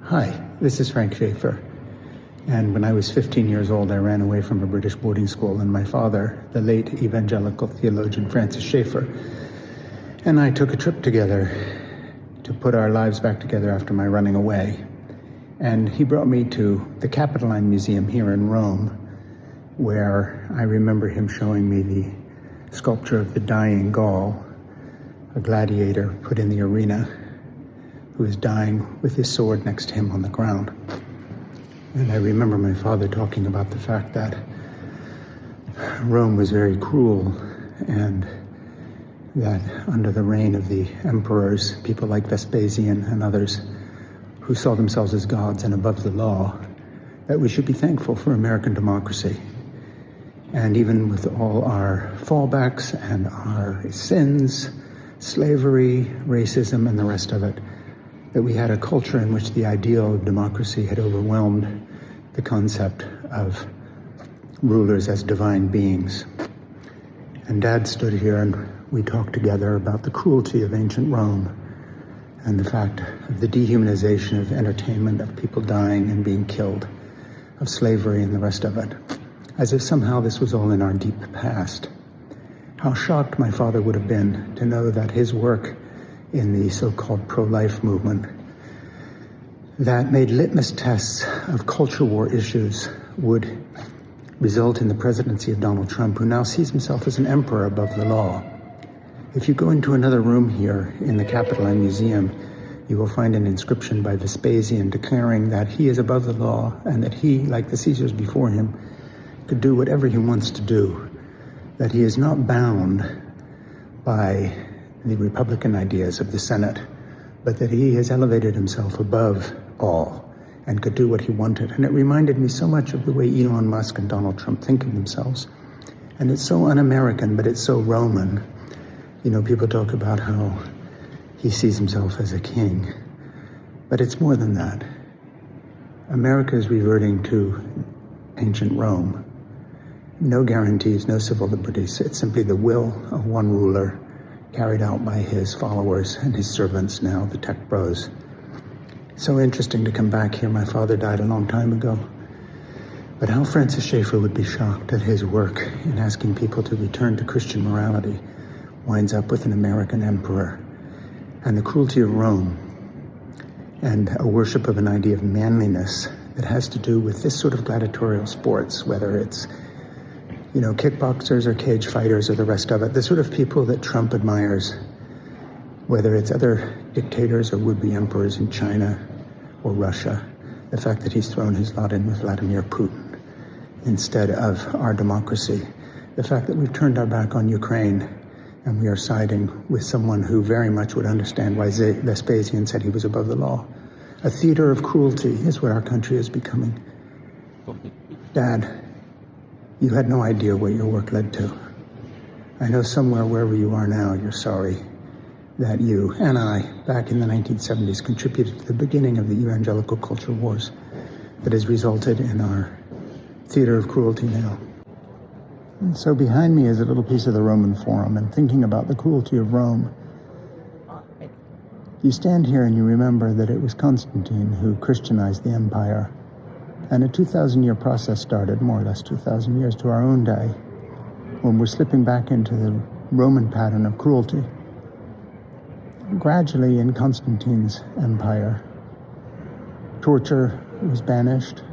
Hi, this is Frank Schaeffer. And when I was 15 years old, I ran away from a British boarding school, and my father, the late evangelical theologian Francis Schaeffer, and I took a trip together to put our lives back together after my running away. And he brought me to the Capitoline Museum here in Rome, where I remember him showing me the sculpture of the dying Gaul, a gladiator put in the arena, who is dying with his sword next to him on the ground. And I remember my father talking about the fact that Rome was very cruel, and that under the reign of the emperors, people like Vespasian and others who saw themselves as gods and above the law, that we should be thankful for American democracy. And even with all our fallbacks and our sins, slavery, racism, and the rest of it, that we had a culture in which the ideal of democracy had overwhelmed the concept of rulers as divine beings. And Dad stood here and we talked together about the cruelty of ancient Rome and the fact of the dehumanization of entertainment, of people dying and being killed, of slavery and the rest of it, as if somehow this was all in our deep past. How shocked my father would have been to know that his work in the so-called pro-life movement that made litmus tests of culture war issues would result in the presidency of Donald Trump, who now sees himself as an emperor above the law. If you go into another room here in the Capitoline Museum, you will find an inscription by Vespasian declaring that he is above the law and that he, like the Caesars before him, could do whatever he wants to do, that he is not bound by the Republican ideas of the Senate, but that he has elevated himself above all and could do what he wanted. And it reminded me so much of the way Elon Musk and Donald Trump think of themselves. And it's so un-American, but it's so Roman. You know, people talk about how he sees himself as a king, but it's more than that. America is reverting to ancient Rome. No guarantees, no civil liberties. It's simply the will of one ruler carried out by his followers and his servants now, the tech bros. So interesting to come back here. My father died a long time ago. But how Francis Schaeffer would be shocked at his work in asking people to return to Christian morality winds up with an American emperor and the cruelty of Rome and a worship of an idea of manliness that has to do with this sort of gladiatorial sports, whether it's, you know, kickboxers or cage fighters or the rest of it, the sort of people that Trump admires, whether it's other dictators or would-be emperors in China or Russia, the fact that he's thrown his lot in with Vladimir Putin instead of our democracy, the fact that we've turned our back on Ukraine and we are siding with someone who very much would understand why Vespasian said he was above the law. A theater of cruelty is what our country is becoming. Dad, you had no idea what your work led to. I know somewhere, wherever you are now, you're sorry that you and I, back in the 1970s, contributed to the beginning of the evangelical culture wars that has resulted in our theater of cruelty now. And so behind me is a little piece of the Roman Forum, and thinking about the cruelty of Rome, you stand here and you remember that it was Constantine who Christianized the empire. And a 2,000-year process started, more or less 2,000 years to our own day, when we're slipping back into the Roman pattern of cruelty. Gradually, in Constantine's empire, torture was banished,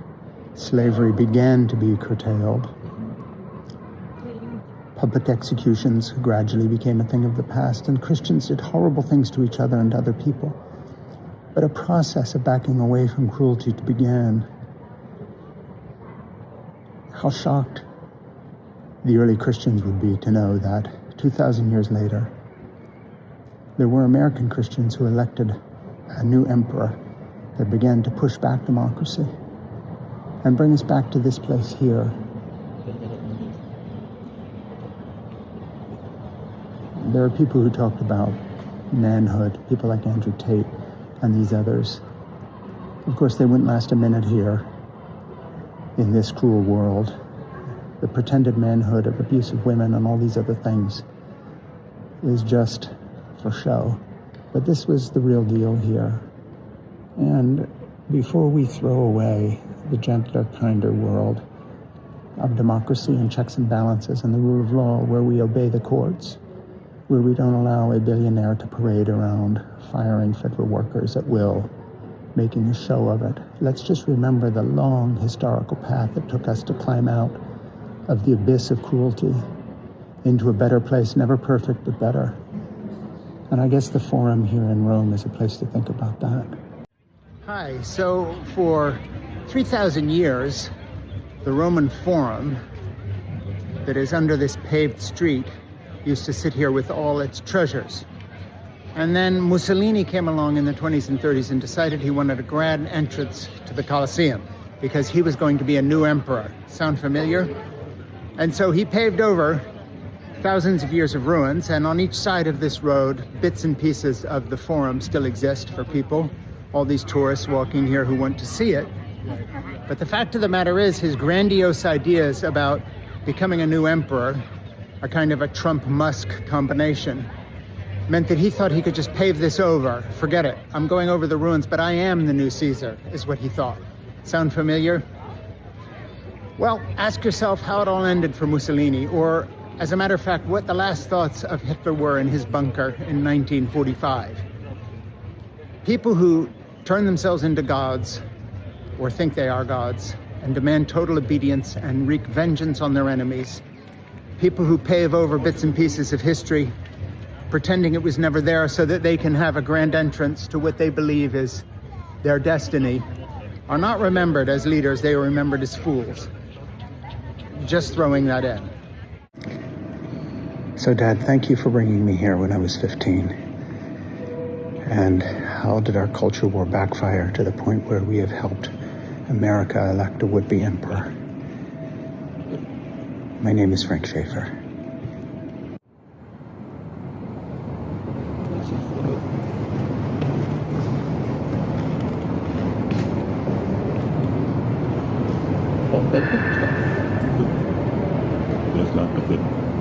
slavery began to be curtailed, public executions gradually became a thing of the past, and Christians did horrible things to each other and to other people. But a process of backing away from cruelty began. How shocked the early Christians would be to know that 2,000 years later, there were American Christians who elected a new emperor that began to push back democracy and bring us back to this place here. There are people who talked about manhood, people like Andrew Tate and these others. Of course, they wouldn't last a minute here in this cruel world. The pretended manhood of abusive women and all these other things is just for show. But this was the real deal here. And before we throw away the gentler, kinder world of democracy and checks and balances and the rule of law, where we obey the courts, where we don't allow a billionaire to parade around firing federal workers at will, making a show of it. Let's just remember the long historical path that took us to climb out of the abyss of cruelty into a better place, never perfect, but better. And I guess the Forum here in Rome is a place to think about that. Hi, so for 3,000 years, the Roman Forum that is under this paved street used to sit here with all its treasures. And then Mussolini came along in the 20s and 30s and decided he wanted a grand entrance to the Colosseum because he was going to be a new emperor. Sound familiar? And so he paved over thousands of years of ruins, and on each side of this road, bits and pieces of the Forum still exist for people, all these tourists walking here who want to see it. But the fact of the matter is, his grandiose ideas about becoming a new emperor, a kind of a Trump-Musk combination, meant that he thought he could just pave this over. Forget it. I'm going over the ruins, but I am the new Caesar, is what he thought. Sound familiar? Well, ask yourself how it all ended for Mussolini, or, as a matter of fact, what the last thoughts of Hitler were in his bunker in 1945. People who turn themselves into gods, or think they are gods, and demand total obedience and wreak vengeance on their enemies. People who pave over bits and pieces of history, pretending it was never there so that they can have a grand entrance to what they believe is their destiny, are not remembered as leaders, they are remembered as fools. Just throwing that in. So, Dad, thank you for bringing me here when I was 15. And how did our culture war backfire to the point where we have helped America elect a would-be emperor? My name is Frank Schaefer. That's not a good.